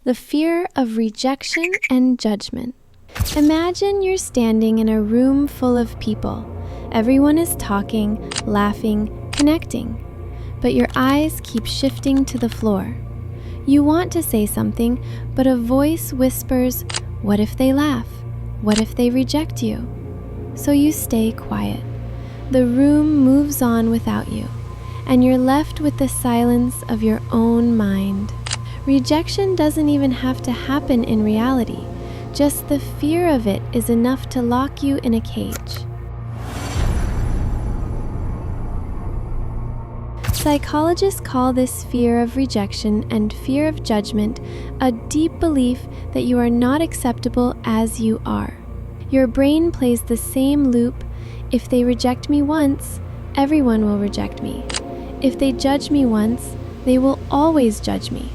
The fear of rejection and judgment. Imagine you're standing in a room full of people. Everyone is talking, laughing, connecting, but your eyes keep shifting to the floor. You want to say something, but a voice whispers, "What if they laugh? What if they reject you?" So you stay quiet. The room moves on without you, and you're left with the silence of your own mind. Rejection doesn't even have to happen in reality. Just the fear of it is enough to lock you in a cage. Psychologists call this fear of rejection and fear of judgment a deep belief that you are not acceptable as you are. Your brain plays the same loop: if they reject me once, everyone will reject me. If they judge me once, they will always judge me.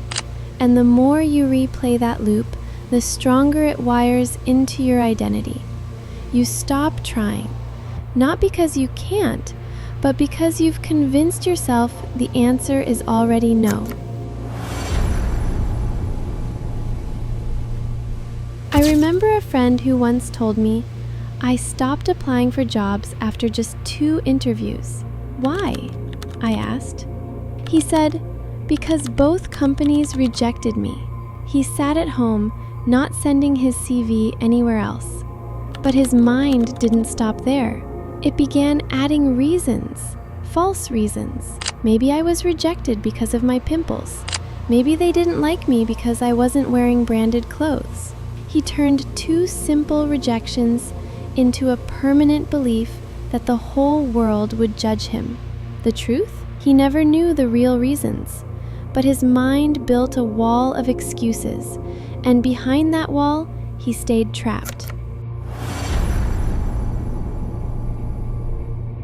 And the more you replay that loop, the stronger it wires into your identity. You stop trying, not because you can't, but because you've convinced yourself the answer is already no. I remember a friend who once told me, "I stopped applying for jobs after just 2 interviews. Why?" I asked. He said, "Because both companies rejected me." He sat at home, not sending his CV anywhere else. But his mind didn't stop there. It began adding reasons, false reasons. Maybe I was rejected because of my pimples. Maybe they didn't like me because I wasn't wearing branded clothes. He turned 2 simple rejections into a permanent belief that the whole world would judge him. The truth? He never knew the real reasons. But his mind built a wall of excuses, and behind that wall, he stayed trapped.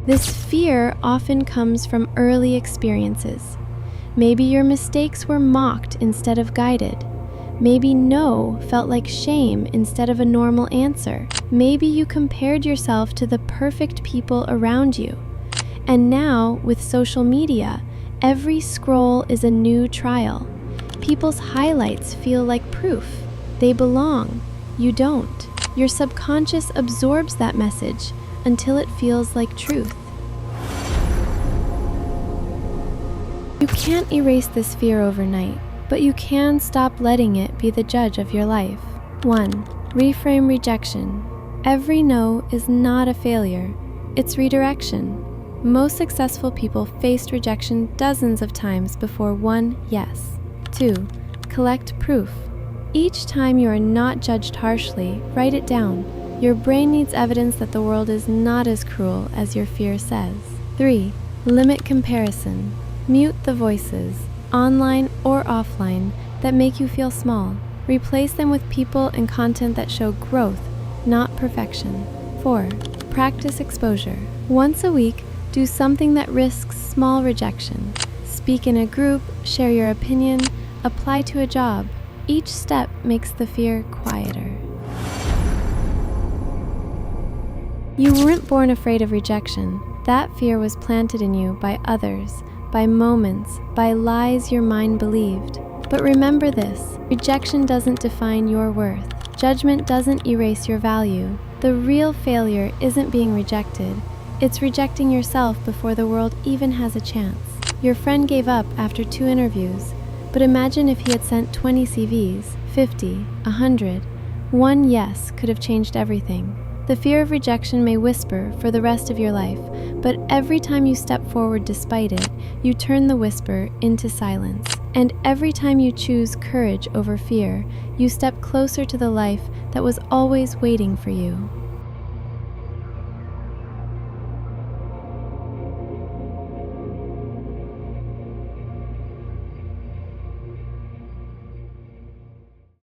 This fear often comes from early experiences. Maybe your mistakes were mocked instead of guided. Maybe no felt like shame instead of a normal answer. Maybe you compared yourself to the perfect people around you. And now, with social media, every scroll is a new trial. People's highlights feel like proof. They belong. You don't. Your subconscious absorbs that message until it feels like truth. You can't erase this fear overnight, but you can stop letting it be the judge of your life. 1. Reframe rejection. Every no is not a failure. It's redirection. Most successful people faced rejection dozens of times before one yes. 2. Collect proof. Each time you are not judged harshly, write it down. Your brain needs evidence that the world is not as cruel as your fear says. 3. Limit comparison. Mute the voices, online or offline, that make you feel small. Replace them with people and content that show growth, not perfection. 4. Practice exposure. Once a week, do something that risks small rejection. Speak in a group, share your opinion, apply to a job. Each step makes the fear quieter. You weren't born afraid of rejection. That fear was planted in you by others, by moments, by lies your mind believed. But remember this: rejection doesn't define your worth. Judgment doesn't erase your value. The real failure isn't being rejected. It's rejecting yourself before the world even has a chance. Your friend gave up after 2 interviews, but imagine if he had sent 20 CVs, 50, 100. One yes could have changed everything. The fear of rejection may whisper for the rest of your life, but every time you step forward despite it, you turn the whisper into silence. And every time you choose courage over fear, you step closer to the life that was always waiting for you.